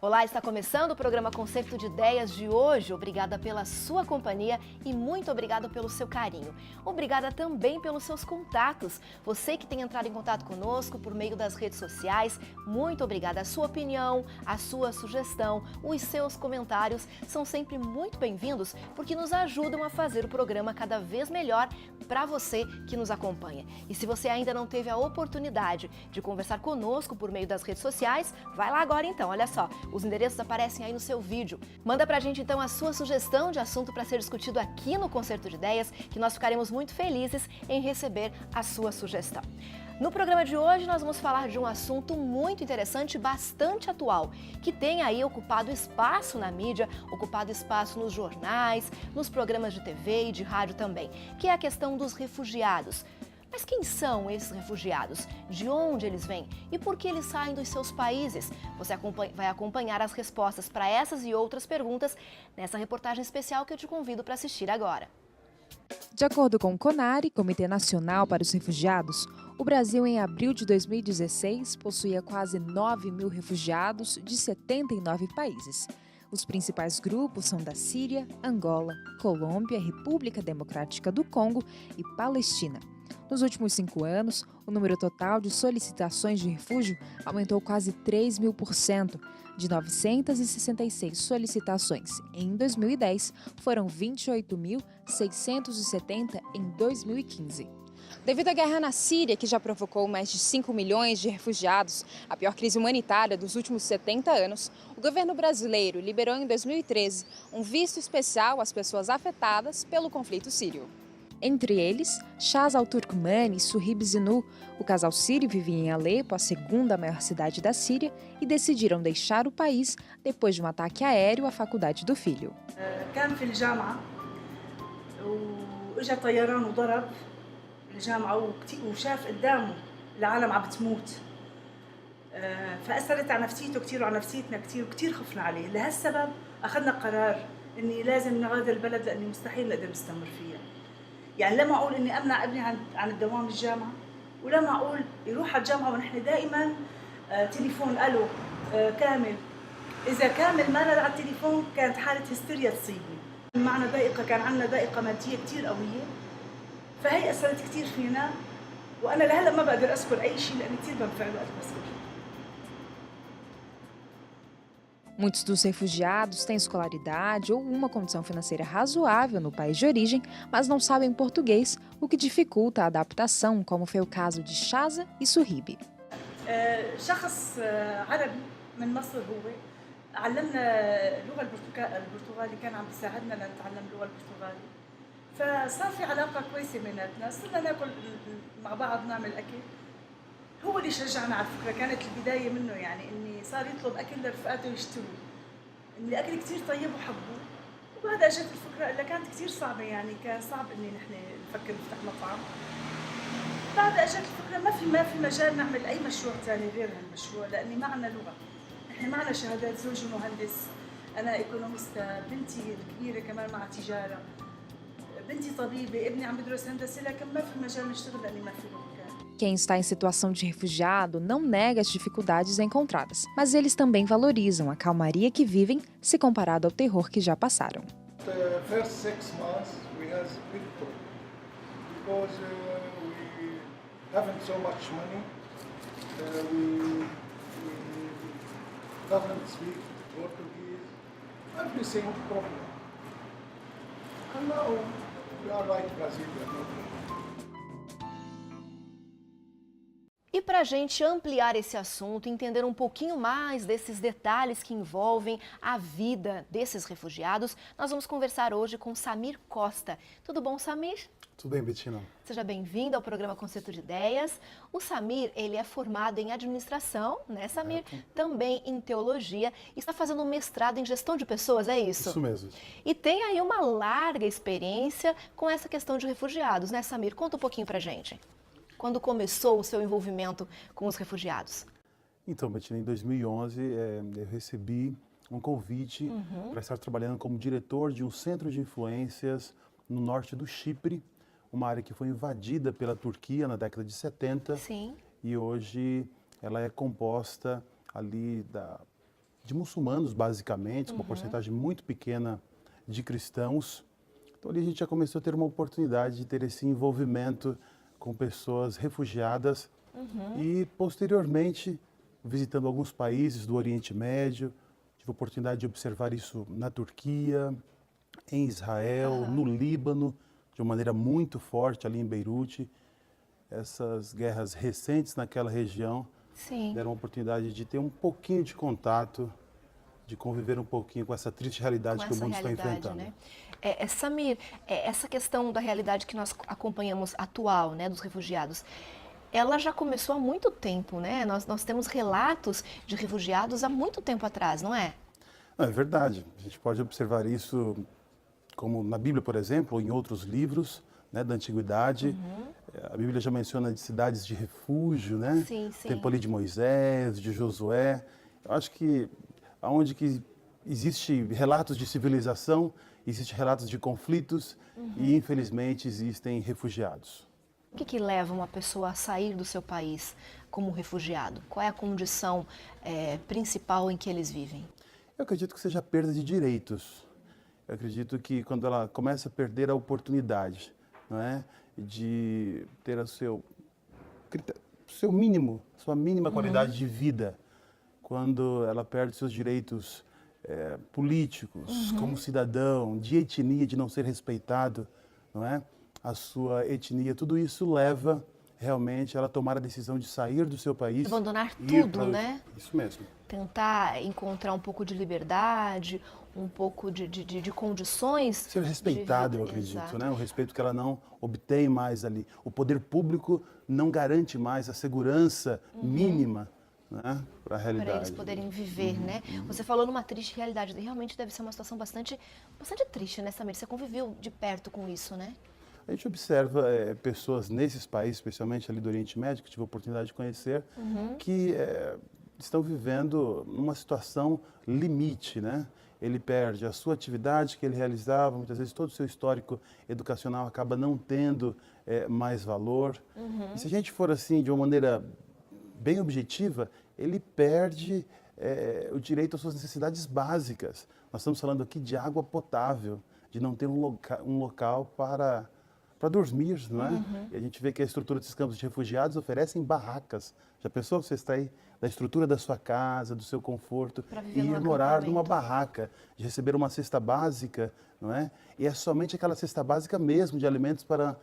Olá, está começando o programa Concerto de Ideias de hoje. Obrigada pela sua companhia e muito obrigada pelo seu carinho. Obrigada também pelos seus contatos. Você que tem entrado em contato conosco por meio das redes sociais, muito obrigada. A sua opinião, a sua sugestão, os seus comentários são sempre muito bem-vindos porque nos ajudam a fazer o programa cada vez melhor para você que nos acompanha. E se você ainda não teve a oportunidade de conversar conosco por meio das redes sociais, vai lá agora então, olha só. Os endereços aparecem aí no seu vídeo. Manda pra gente então a sua sugestão de assunto para ser discutido aqui no Concerto de Ideias, que nós ficaremos muito felizes em receber a sua sugestão. No programa de hoje nós vamos falar de um assunto muito interessante e bastante atual, que tem aí ocupado espaço na mídia, ocupado espaço nos jornais, nos programas de TV e de rádio também, que é a questão dos refugiados. Mas quem são esses refugiados? De onde eles vêm? E por que eles saem dos seus países? Você vai acompanhar as respostas para essas e outras perguntas nessa reportagem especial que eu te convido para assistir agora. De acordo com o CONARE, Comitê Nacional para os Refugiados, o Brasil, em abril de 2016, possuía quase 9 mil refugiados de 79 países. Os principais grupos são da Síria, Angola, Colômbia, República Democrática do Congo e Palestina. Nos últimos 5 anos, o número total de solicitações de refúgio aumentou quase 3.000%. De 966 solicitações em 2010, foram 28.670 em 2015. Devido à guerra na Síria, que já provocou mais de 5 milhões de refugiados, a pior crise humanitária dos últimos 70 anos, o governo brasileiro liberou em 2013 um visto especial às pessoas afetadas pelo conflito sírio. Entre eles, Shaz Al-Turkmani e Suhib Zinu. O casal sírio vivia em Alepo, a segunda maior cidade da Síria, e decidiram deixar o país depois de um ataque aéreo à faculdade do filho. كان في الجامعة وإجا طيران وضرب الجامعة وشاف قدامه العالم عم بتموت فأثرت على نفسيته كثير وعلى نفسيتنا كثير وكثير خفنا عليه. لهالسبب أخذنا قرار إني لازم نغادر البلد لأني مستحيل نقدر نستمر فيها. يعني لا معقول إني أمنع ابني عن الدوام الجامعة، ولا معقول يروح على الجامعة ونحن دائما تليفون ألو كامل. إذا كامل ما رد على التليفون كانت حالة هستيريا تصيبني. معنا ضائقة، كان عندنا ضائقة مادية كتير قوية، فهي أثرت كتير فينا، وأنا لهلا ما بقدر أذكر أي شيء لأني كتير بنفعل وقت بذكر. Muitos dos refugiados têm escolaridade ou uma condição financeira razoável no país de origem, mas não sabem português, o que dificulta a adaptação, como foi o caso de Shaza e Suhib. شخص عربي من مصر هو علمنا اللغة البرتغالية، كان عم بيساعدنا لنتعلم اللغة البرتغالية، فصار في علاقة كويسة بيناتنا، صرنا ناكل مع بعض نعمل أكل. هو اللي شجعنا على الفكرة، كانت البداية منه، يعني إني صار يطلب أكل لرفقاته يشتروا، إن الأكل كتير طيب وحبوه، وبهذا أجت الفكرة اللي كانت كتير صعبة، يعني كان صعب إني نحن نفكر نفتح مطعم. بعد أجت الفكرة ما في مجال نعمل أي مشروع ثاني غير هالمشروع، لأني ما عنا لغة، نحن معنا شهادات، زوجي مهندس، أنا إيكونوميستا، بنتي الكبيرة كمان مع تجارة، بنتي طبيبة، ابني عم بدرس هندسة، لكن ما في مجال نشتغل لأني ما في لغة. Quem está em situação de refugiado não nega as dificuldades encontradas, mas eles também valorizam a calmaria que vivem se comparado ao terror que já passaram. The first 6 months we had big problem because we haven't so much money. We doesn't speak Portuguese. Everything problem. And now we are like Brazil. E para a gente ampliar esse assunto, entender um pouquinho mais desses detalhes que envolvem a vida desses refugiados, nós vamos conversar hoje com Samir Costa. Tudo bom, Samir? Tudo bem, Bettina? Seja bem-vindo ao programa Concerto de Ideias. O Samir, ele é formado em administração, né, Samir? Também em teologia e está fazendo um mestrado em gestão de pessoas, é isso? Isso mesmo. E tem aí uma larga experiência com essa questão de refugiados, né, Samir? Conta um pouquinho pra gente. Quando começou o seu envolvimento com os refugiados? Então, Bettina, em 2011 eu recebi um convite para estar trabalhando como diretor de um centro de influências no norte do Chipre, uma área que foi invadida pela Turquia na década de 70. Sim. E hoje ela é composta ali de muçulmanos, basicamente, uma porcentagem muito pequena de cristãos. Então ali a gente já começou a ter uma oportunidade de ter esse envolvimento com pessoas refugiadas e, posteriormente, visitando alguns países do Oriente Médio, tive a oportunidade de observar isso na Turquia, em Israel, no Líbano, de uma maneira muito forte ali em Beirute. Essas guerras recentes naquela região Sim. deram a oportunidade de ter um pouquinho de contato, de conviver um pouquinho com essa triste realidade Com que o essa mundo está realidade, enfrentando. né? Samir, essa questão da realidade que nós acompanhamos atual, né, dos refugiados, ela já começou há muito tempo, né? Nós temos relatos de refugiados há muito tempo atrás, não é? Não, é verdade. A gente pode observar isso como na Bíblia, por exemplo, ou em outros livros, né, da antiguidade. A Bíblia já menciona de cidades de refúgio, né? Sim, O sim. tempo ali de Moisés, de Josué. Eu acho que aonde que existe relatos de civilização, existem relatos de conflitos e, infelizmente, existem refugiados. O que leva uma pessoa a sair do seu país como refugiado? Qual é a condição principal em que eles vivem? Eu acredito que seja a perda de direitos. Eu acredito que quando ela começa a perder a oportunidade, não é, de ter o seu mínimo, sua mínima qualidade de vida, quando ela perde seus direitos políticos, como cidadão, de etnia, de não ser respeitado, não é? A sua etnia, tudo isso leva realmente ela a tomar a decisão de sair do seu país. Abandonar e ir tudo, para né? Isso mesmo. Tentar encontrar um pouco de liberdade, um pouco de condições. Ser respeitado, eu acredito, Exato. né? O respeito que ela não obtém mais ali. O poder público não garante mais a segurança mínima, né, para a realidade. Para eles poderem viver, né? Você falou numa triste realidade. Realmente deve ser uma situação bastante triste, né, Samir? Você conviveu de perto com isso, né? A gente observa pessoas nesses países, especialmente ali do Oriente Médio, que tive a oportunidade de conhecer, que estão vivendo uma situação limite, né? Ele perde a sua atividade que ele realizava, muitas vezes todo o seu histórico educacional acaba não tendo mais valor. E se a gente for assim, de uma maneira bem objetiva, ele perde o direito às suas necessidades básicas. Nós estamos falando aqui de água potável, de não ter um local para dormir, não é? E a gente vê que a estrutura desses campos de refugiados oferecem barracas. Já pensou você extrair da estrutura da sua casa, do seu conforto, e viver ir num morar numa acampamento. barraca, de receber uma cesta básica, não é? E é somente aquela cesta básica mesmo de alimentos para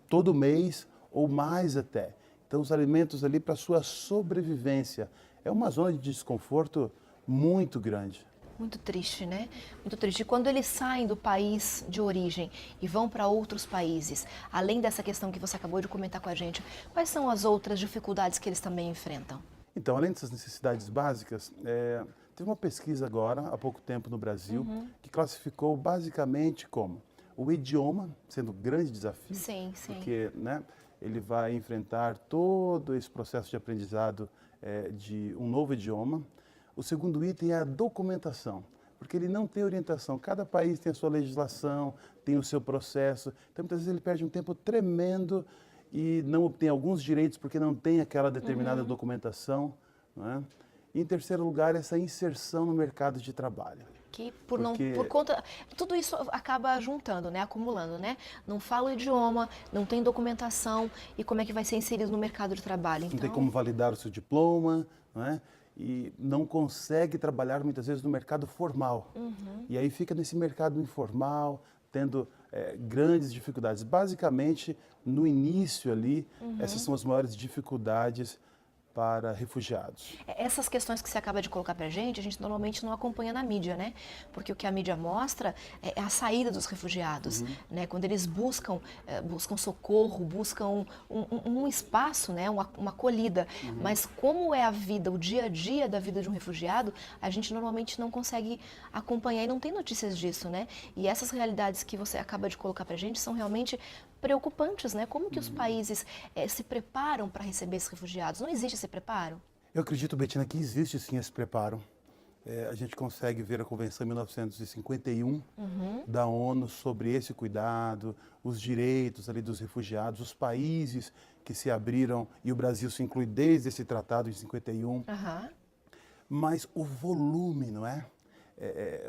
todo mês ou mais até. Então, os alimentos ali para a sua sobrevivência. É uma zona de desconforto muito grande. Muito triste, né? Muito triste. E quando eles saem do país de origem e vão para outros países, além dessa questão que você acabou de comentar com a gente, quais são as outras dificuldades que eles também enfrentam? Então, além dessas necessidades básicas, teve uma pesquisa agora, há pouco tempo no Brasil, que classificou basicamente como o idioma, sendo um grande desafio, Sim, sim. porque né, ele vai enfrentar todo esse processo de aprendizado de um novo idioma. O segundo item é a documentação, porque ele não tem orientação. Cada país tem a sua legislação, tem o seu processo. Então, muitas vezes ele perde um tempo tremendo e não obtém alguns direitos porque não tem aquela determinada documentação. Não é? E, em terceiro lugar, essa inserção no mercado de trabalho. Que Porque- por conta, tudo isso acaba juntando, né, acumulando, né? Não fala o idioma, não tem documentação e como é que vai ser inserido no mercado de trabalho? Não tem como validar o seu diploma, não é? E não consegue trabalhar muitas vezes no mercado formal. E aí fica nesse mercado informal, tendo grandes dificuldades. Basicamente, no início ali, essas são as maiores dificuldades para refugiados. Essas questões que você acaba de colocar pra gente, a gente normalmente não acompanha na mídia, né? Porque o que a mídia mostra é a saída dos refugiados, né? Quando eles buscam socorro, buscam um espaço, né? Uma acolhida. Mas como é a vida, o dia a dia da vida de um refugiado, a gente normalmente não consegue acompanhar e não tem notícias disso, né? E essas realidades que você acaba de colocar pra gente são realmente preocupantes, né? Como que os países se preparam para receber esses refugiados? Não existe esse preparo? Eu acredito, Betina, que existe sim esse preparo. A gente consegue ver a Convenção 1951 da ONU sobre esse cuidado, os direitos ali dos refugiados, os países que se abriram, e o Brasil se inclui desde esse tratado em 51. Aham. mas o volume, não é?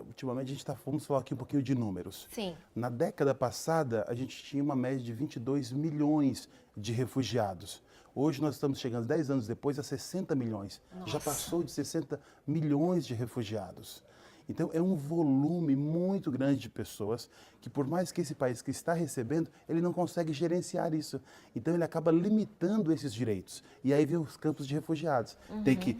Ultimamente a gente vamos falar aqui um pouquinho de números. Sim. Na década passada, a gente tinha uma média de 22 milhões de refugiados. Hoje nós estamos chegando, 10 anos depois, a 60 milhões. Nossa. Já passou de 60 milhões de refugiados. Então, é um volume muito grande de pessoas que, por mais que esse país que está recebendo, ele não consegue gerenciar isso. Então, ele acaba limitando esses direitos. E aí vem os campos de refugiados. Tem que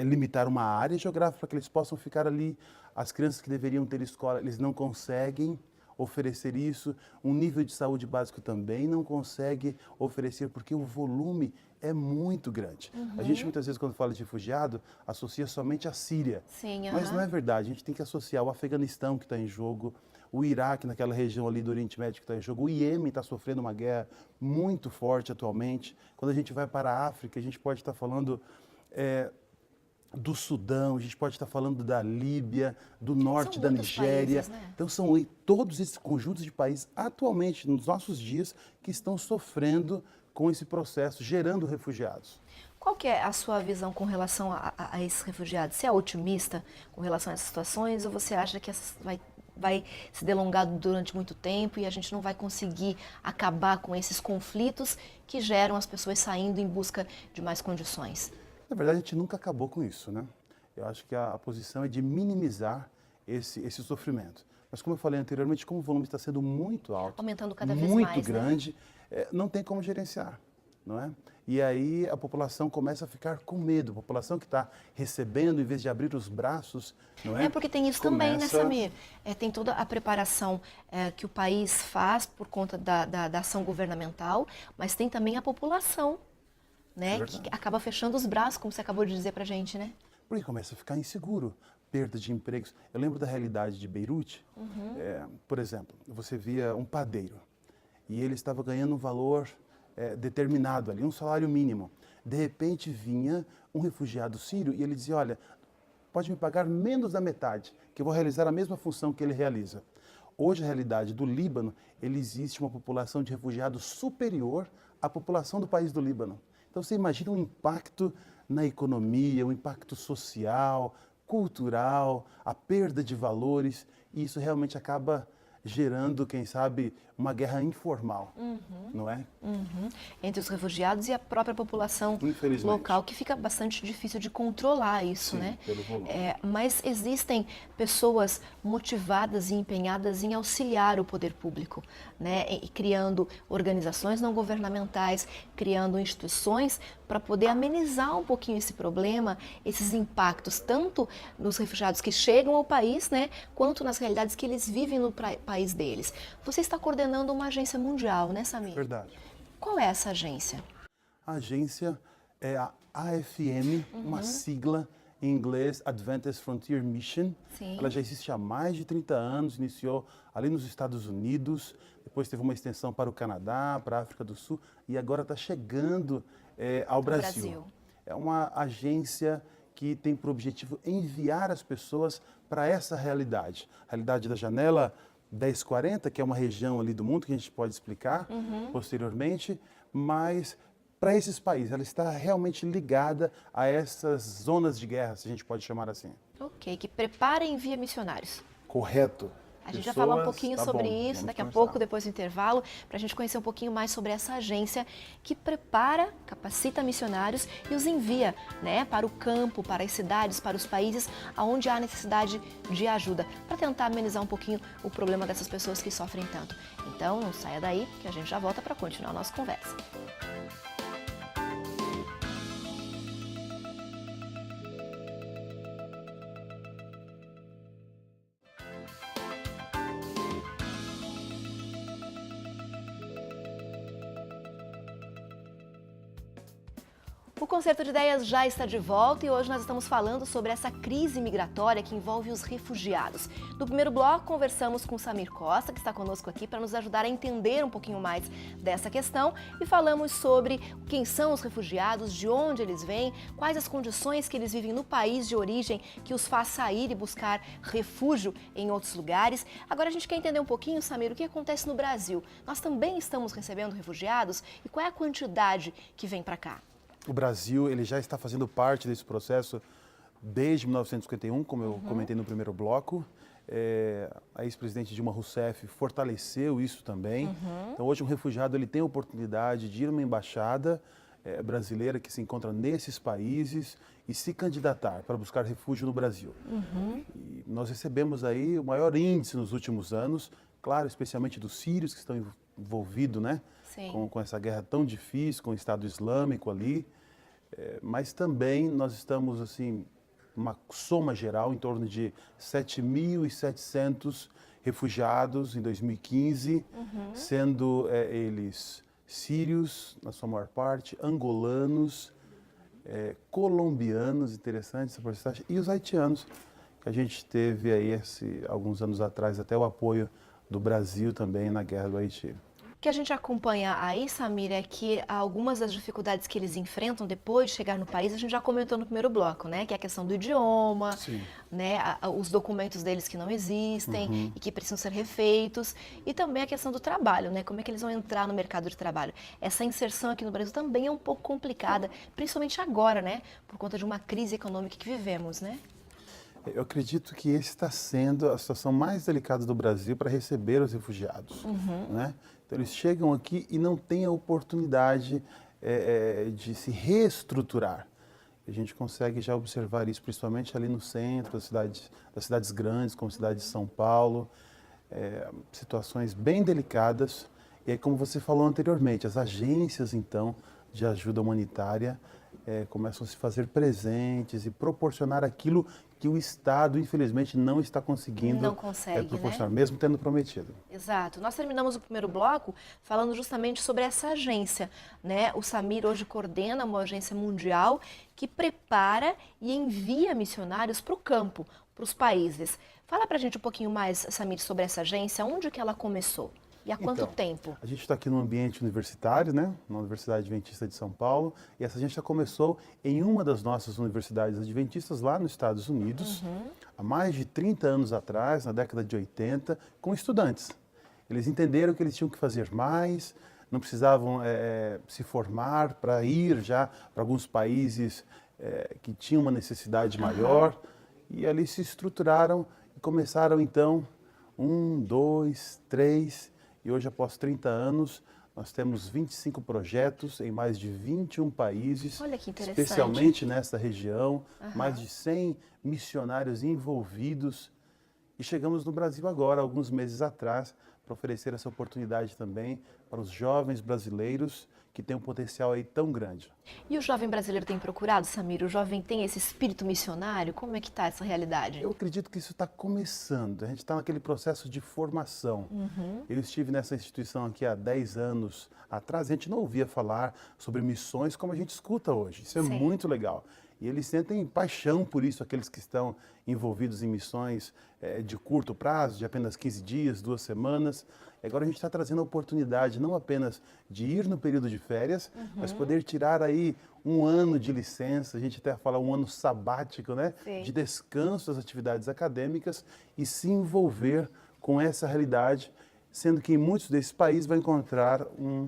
limitar uma área geográfica para que eles possam ficar ali. As crianças que deveriam ter escola, eles não conseguem oferecer isso. Um nível de saúde básico também não consegue oferecer, porque o volume é muito grande. A gente muitas vezes, quando fala de refugiado, associa somente a Síria. Sim, Mas não é verdade. A gente tem que associar o Afeganistão, que está em jogo, o Iraque, naquela região ali do Oriente Médio, que está em jogo, o Iêmen está sofrendo uma guerra muito forte atualmente. Quando a gente vai para a África, a gente pode estar falando do Sudão, a gente pode estar falando da Líbia, do norte São da muitos Nigéria. países, né? Então, são todos esses conjuntos de países, atualmente, nos nossos dias, que estão sofrendo com esse processo, gerando refugiados. Qual que é a sua visão com relação a esses refugiados? Você é otimista com relação a essas situações ou você acha que vai se delongar durante muito tempo e a gente não vai conseguir acabar com esses conflitos que geram as pessoas saindo em busca de mais condições? Na verdade, a gente nunca acabou com isso, né? Eu acho que a posição é de minimizar esse sofrimento. Mas, como eu falei anteriormente, como o volume está sendo muito alto, Aumentando cada vez muito mais, né? grande, não tem como gerenciar, não é? E aí a população começa a ficar com medo. A população que está recebendo, em vez de abrir os braços, não é? Porque tem isso também, né, Começa- Samir? Tem toda a preparação que o país faz por conta da ação governamental, mas tem também a população, né, Verdade. que acaba fechando os braços, como você acabou de dizer pra gente, né? Porque começa a ficar inseguro, perda de empregos. Eu lembro da realidade de Beirute. Por exemplo, você via um padeiro e ele estava ganhando um valor determinado ali, um salário mínimo. De repente vinha um refugiado sírio e ele dizia, olha, pode me pagar menos da metade, que eu vou realizar a mesma função que ele realiza. Hoje, a realidade do Líbano, ele existe uma população de refugiados superior à população do país do Líbano. Então, você imagina o impacto na economia, o impacto social, cultural, a perda de valores, e isso realmente acaba gerando, quem sabe, uma guerra informal, não é? Entre os refugiados e a própria população Infelizmente. local, que fica bastante difícil de controlar isso, Sim, né? pelo volume. Mas existem pessoas motivadas e empenhadas em auxiliar o poder público, né? E criando organizações não governamentais, criando instituições para poder amenizar um pouquinho esse problema, esses impactos, tanto nos refugiados que chegam ao país, né, quanto nas realidades que eles vivem no país deles. Você está coordenando uma agência mundial, né, Samir? Verdade. Qual é essa agência? A agência é a AFM, uma sigla em inglês, Adventist Frontier Mission. Sim. Ela já existe há mais de 30 anos, iniciou ali nos Estados Unidos, depois teve uma extensão para o Canadá, para a África do Sul e agora está chegando ao Brasil. É uma agência que tem por objetivo enviar as pessoas para essa realidade. A realidade da janela 1040, que é uma região ali do mundo que a gente pode explicar posteriormente, mas para esses países, ela está realmente ligada a essas zonas de guerra, se a gente pode chamar assim. Ok, que prepara e envia missionários. Correto. A gente vai falar um Pessoas- pouquinho tá sobre bom, isso vamos daqui a conversar. pouco, depois do intervalo, para a gente conhecer um pouquinho mais sobre essa agência que prepara, capacita missionários e os envia, né, para o campo, para as cidades, para os países onde há necessidade de ajuda, para tentar amenizar um pouquinho o problema dessas pessoas que sofrem tanto. Então, não saia daí, que a gente já volta para continuar a nossa conversa. O Concerto de Ideias já está de volta e hoje nós estamos falando sobre essa crise migratória que envolve os refugiados. No primeiro bloco, conversamos com Samir Costa, que está conosco aqui para nos ajudar a entender um pouquinho mais dessa questão e falamos sobre quem são os refugiados, de onde eles vêm, quais as condições que eles vivem no país de origem que os faz sair e buscar refúgio em outros lugares. Agora a gente quer entender um pouquinho, Samir, o que acontece no Brasil. Nós também estamos recebendo refugiados e qual é a quantidade que vem para cá? O Brasil ele já está fazendo parte desse processo desde 1951, como eu comentei no primeiro bloco. A ex-presidente Dilma Rousseff fortaleceu isso também. Então, hoje, um refugiado ele tem a oportunidade de ir numa embaixada brasileira que se encontra nesses países e se candidatar para buscar refúgio no Brasil. E nós recebemos aí o maior índice nos últimos anos, claro, especialmente dos sírios que estão envolvidos, né, com essa guerra tão difícil, com o Estado Islâmico ali, mas também nós estamos, assim, uma soma geral em torno de 7.700 refugiados em 2015, sendo eles sírios, na sua maior parte, angolanos, colombianos, interessante essa porcentagem, e os haitianos, que a gente teve aí alguns anos atrás até o apoio do Brasil também na guerra do Haiti. O que a gente acompanha aí, Samir, é que algumas das dificuldades que eles enfrentam depois de chegar no país, a gente já comentou no primeiro bloco, né? Que é a questão do idioma, né? Os documentos deles que não existem e que precisam ser refeitos, e também a questão do trabalho, né? Como é que eles vão entrar no mercado de trabalho. Essa inserção aqui no Brasil também é um pouco complicada, principalmente agora, né? Por conta de uma crise econômica que vivemos, né? Eu acredito que esse está sendo a situação mais delicada do Brasil para receber os refugiados, né? Então, eles chegam aqui e não têm a oportunidade de se reestruturar. A gente consegue já observar isso, principalmente ali no centro das cidades grandes, como a cidade de São Paulo, situações bem delicadas. E aí, como você falou anteriormente, as agências, então, de ajuda humanitária começam a se fazer presentes e proporcionar aquilo que o Estado, infelizmente, não está conseguindo proporcionar, né? Mesmo tendo prometido. Exato. Nós terminamos o primeiro bloco falando justamente sobre essa agência, né? O Samir hoje coordena uma agência mundial que prepara e envia missionários para o campo, para os países. Fala para a gente um pouquinho mais, Samir, sobre essa agência, onde que ela começou? E há quanto tempo? A gente está aqui no ambiente universitário, né? Na Universidade Adventista de São Paulo. E essa agência começou em uma das nossas universidades adventistas lá nos Estados Unidos, há mais de 30 anos atrás, na década de 80, com estudantes. Eles entenderam que eles tinham que fazer mais, não precisavam se formar para ir já para alguns países que tinham uma necessidade maior. E ali se estruturaram e começaram, então, 1, 2, 3... E hoje, após 30 anos, nós temos 25 projetos em mais de 21 países. Olha que interessante. Especialmente nessa região, mais de 100 missionários envolvidos. E chegamos no Brasil agora, alguns meses atrás, para oferecer essa oportunidade também para os jovens brasileiros que têm um potencial aí tão grande. E o jovem brasileiro tem procurado, Samir? O jovem tem esse espírito missionário? Como é que está essa realidade? Eu acredito que isso está começando. A gente está naquele processo de formação. Eu estive nessa instituição aqui há 10 anos atrás. A gente não ouvia falar sobre missões como a gente escuta hoje. Isso é muito legal. E eles sentem paixão por isso, aqueles que estão envolvidos em missões de curto prazo, de apenas 15 dias, 2 semanas. E agora a gente está trazendo a oportunidade não apenas de ir no período de férias, mas poder tirar aí um ano de licença, a gente até fala um ano sabático, né? De descanso das atividades acadêmicas e se envolver com essa realidade, sendo que em muitos desses países vai encontrar um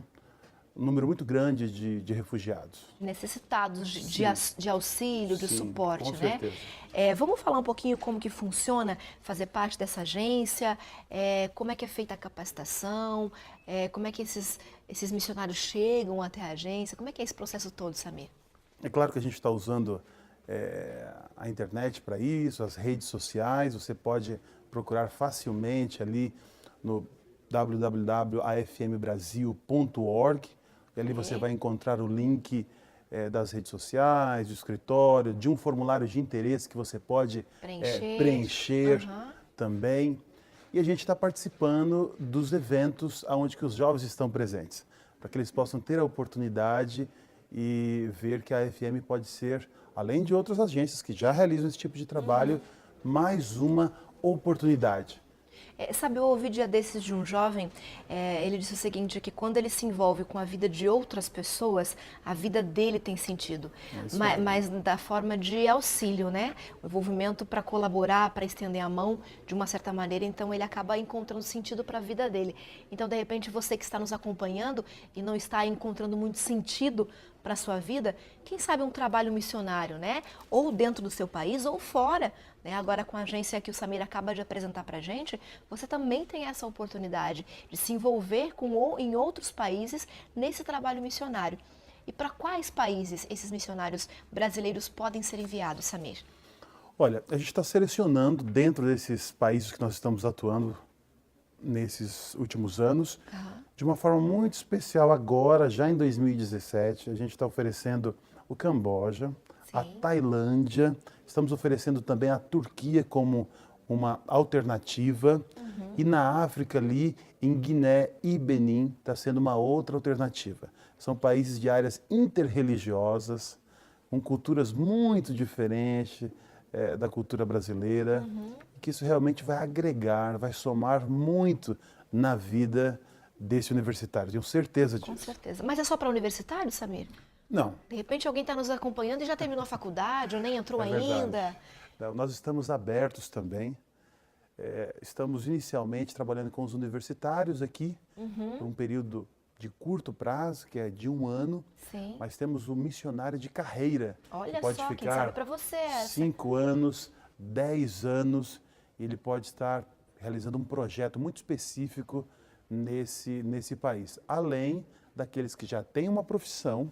número muito grande de refugiados. Necessitados de auxílio, de suporte, com certeza. Né? Vamos falar um pouquinho como que funciona fazer parte dessa agência, como é que é feita a capacitação, como é que esses missionários chegam até a agência, como é que é esse processo todo, Samir? É claro que a gente está usando a internet para isso, as redes sociais, você pode procurar facilmente ali no www.afmbrasil.org. E ali você vai encontrar o link das redes sociais, do escritório, de um formulário de interesse que você pode preencher também. E a gente está participando dos eventos onde que os jovens estão presentes, para que eles possam ter a oportunidade e ver que a AFM pode ser, além de outras agências que já realizam esse tipo de trabalho, mais uma oportunidade. Sabe, eu ouvi dia desses de um jovem, ele disse o seguinte, que quando ele se envolve com a vida de outras pessoas, a vida dele tem sentido, mas da forma de auxílio, né? O envolvimento para colaborar, para estender a mão de uma certa maneira, então ele acaba encontrando sentido para a vida dele. Então, de repente, você que está nos acompanhando e não está encontrando muito sentido para a sua vida, quem sabe um trabalho missionário, né? Ou dentro do seu país ou fora, né? Agora com a agência que o Samir acaba de apresentar para a gente, você também tem essa oportunidade de se envolver em outros países nesse trabalho missionário. E para quais países esses missionários brasileiros podem ser enviados, Samir? Olha, a gente está selecionando dentro desses países que nós estamos atuando nesses últimos anos, de uma forma muito especial agora, já em 2017, a gente está oferecendo o Camboja, a Tailândia, estamos oferecendo também a Turquia como uma alternativa, e na África ali, em Guiné e Benin, está sendo uma outra alternativa. São países de áreas interreligiosas, com culturas muito diferentes da cultura brasileira, que isso realmente vai agregar, vai somar muito na vida desse universitário. Tenho certeza disso. Com certeza. Mas é só para universitários, Samir? Não. De repente alguém está nos acompanhando e já terminou a faculdade ou nem entrou verdade. ainda. Não, nós estamos abertos também. Estamos inicialmente trabalhando com os universitários aqui, por um período de curto prazo, que é de 1 ano, Sim. mas temos o missionário de carreira. Olha que pode só, quem ficar sabe para você essa. 5 anos, 10 anos, ele pode estar realizando um projeto muito específico nesse país. Além daqueles que já têm uma profissão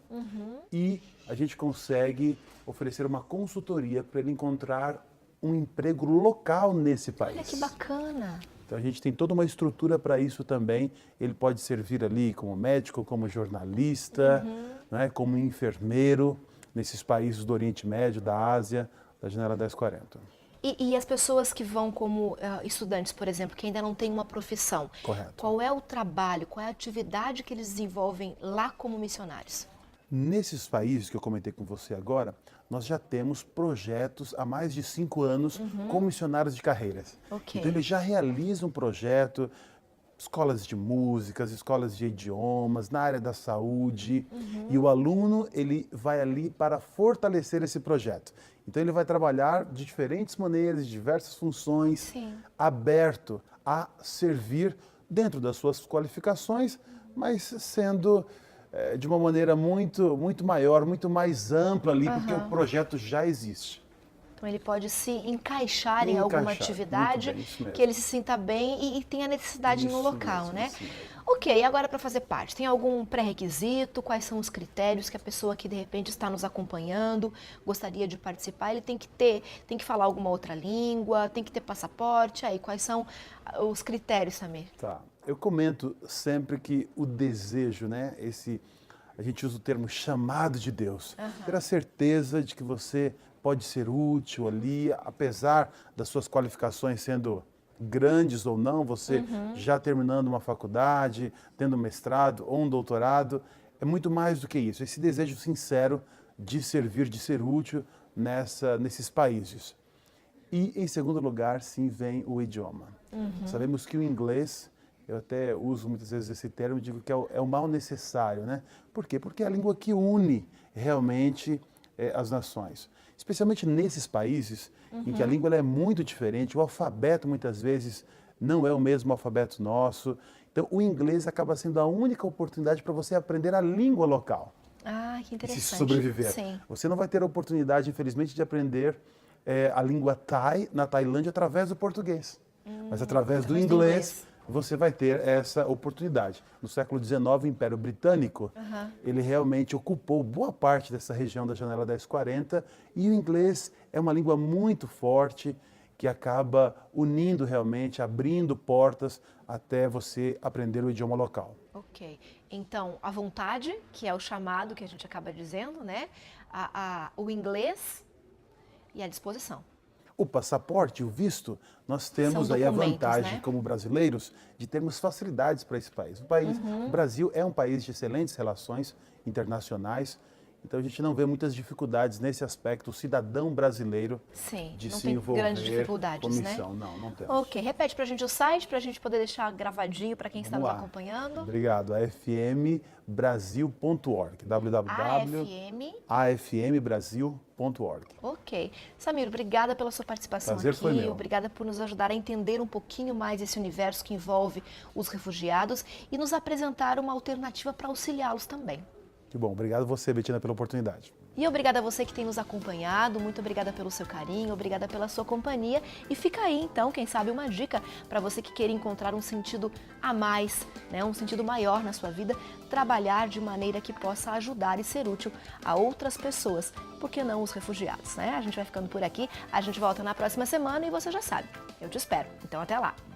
e a gente consegue oferecer uma consultoria para ele encontrar um emprego local nesse país. Olha que bacana. Então a gente tem toda uma estrutura para isso também. Ele pode servir ali como médico, como jornalista, né, como enfermeiro nesses países do Oriente Médio, da Ásia, da Janela 1040. E as pessoas que vão como estudantes, por exemplo, que ainda não têm uma profissão, Correto. qual é o trabalho, qual é a atividade que eles desenvolvem lá como missionários? Nesses países que eu comentei com você agora, nós já temos projetos há mais de 5 anos com missionários de carreiras. Ok. Então, eles já realizam um projeto, escolas de músicas, escolas de idiomas, na área da saúde. E o aluno, ele vai ali para fortalecer esse projeto. Então, ele vai trabalhar de diferentes maneiras, de diversas funções, Sim. aberto a servir dentro das suas qualificações, mas sendo de uma maneira muito maior, muito mais ampla ali, porque o projeto já existe. Então ele pode se encaixar em alguma atividade muito bem, isso mesmo. que ele se sinta bem e tenha necessidade no Isso local, mesmo, né? isso mesmo. Ok, e agora para fazer parte, tem algum pré-requisito? Quais são os critérios que a pessoa que de repente está nos acompanhando, gostaria de participar? Ele tem que falar alguma outra língua, tem que ter passaporte? Aí, quais são os critérios, Samir? Tá. Eu comento sempre que o desejo, né, a gente usa o termo chamado de Deus, ter a certeza de que você pode ser útil ali, apesar das suas qualificações sendo grandes ou não, você já terminando uma faculdade, tendo um mestrado ou um doutorado, é muito mais do que isso, esse desejo sincero de servir, de ser útil nesses países. E, em segundo lugar, sim, vem o idioma. Sabemos que o inglês, eu até uso muitas vezes esse termo, digo que é o mal necessário, né? Por quê? Porque é a língua que une realmente as nações. Especialmente nesses países em que a língua ela é muito diferente, o alfabeto muitas vezes não é o mesmo alfabeto nosso. Então, o inglês acaba sendo a única oportunidade para você aprender a língua local. Ah, que E interessante. se sobreviver. Sim. Você não vai ter a oportunidade, infelizmente, de aprender a língua Thai na Tailândia através do português. Mas através do inglês, você vai ter essa oportunidade. No século XIX, o Império Britânico, ele realmente ocupou boa parte dessa região da Janela 1040 e o inglês é uma língua muito forte que acaba unindo realmente, abrindo portas até você aprender o idioma local. Ok. Então, a vontade, que é o chamado que a gente acaba dizendo, né? O inglês e a disposição. O passaporte, o visto, nós temos São aí a documentos, vantagem, né? como brasileiros, de termos facilidades para esse país. O Brasil é um país de excelentes relações internacionais, então a gente não vê muitas dificuldades nesse aspecto, o cidadão brasileiro Sim, de não se tem envolver grandes com dificuldades, né? missão. Não temos. Ok, repete pra gente o site, pra gente poder deixar gravadinho para quem está nos Vamos lá. acompanhando. Obrigado. afmbrasil.org. www.afmbrasil.org. Ok. Samir, obrigada pela sua participação Prazer aqui. foi meu. Obrigada por nos ajudar a entender um pouquinho mais esse universo que envolve os refugiados e nos apresentar uma alternativa para auxiliá-los também. Que bom. Obrigado você, Betina, pela oportunidade. E obrigada a você que tem nos acompanhado, muito obrigada pelo seu carinho, obrigada pela sua companhia. E fica aí, então, quem sabe uma dica para você que queira encontrar um sentido a mais, né, um sentido maior na sua vida, trabalhar de maneira que possa ajudar e ser útil a outras pessoas, por que não os refugiados, né? A gente vai ficando por aqui, a gente volta na próxima semana e você já sabe, eu te espero. Então até lá!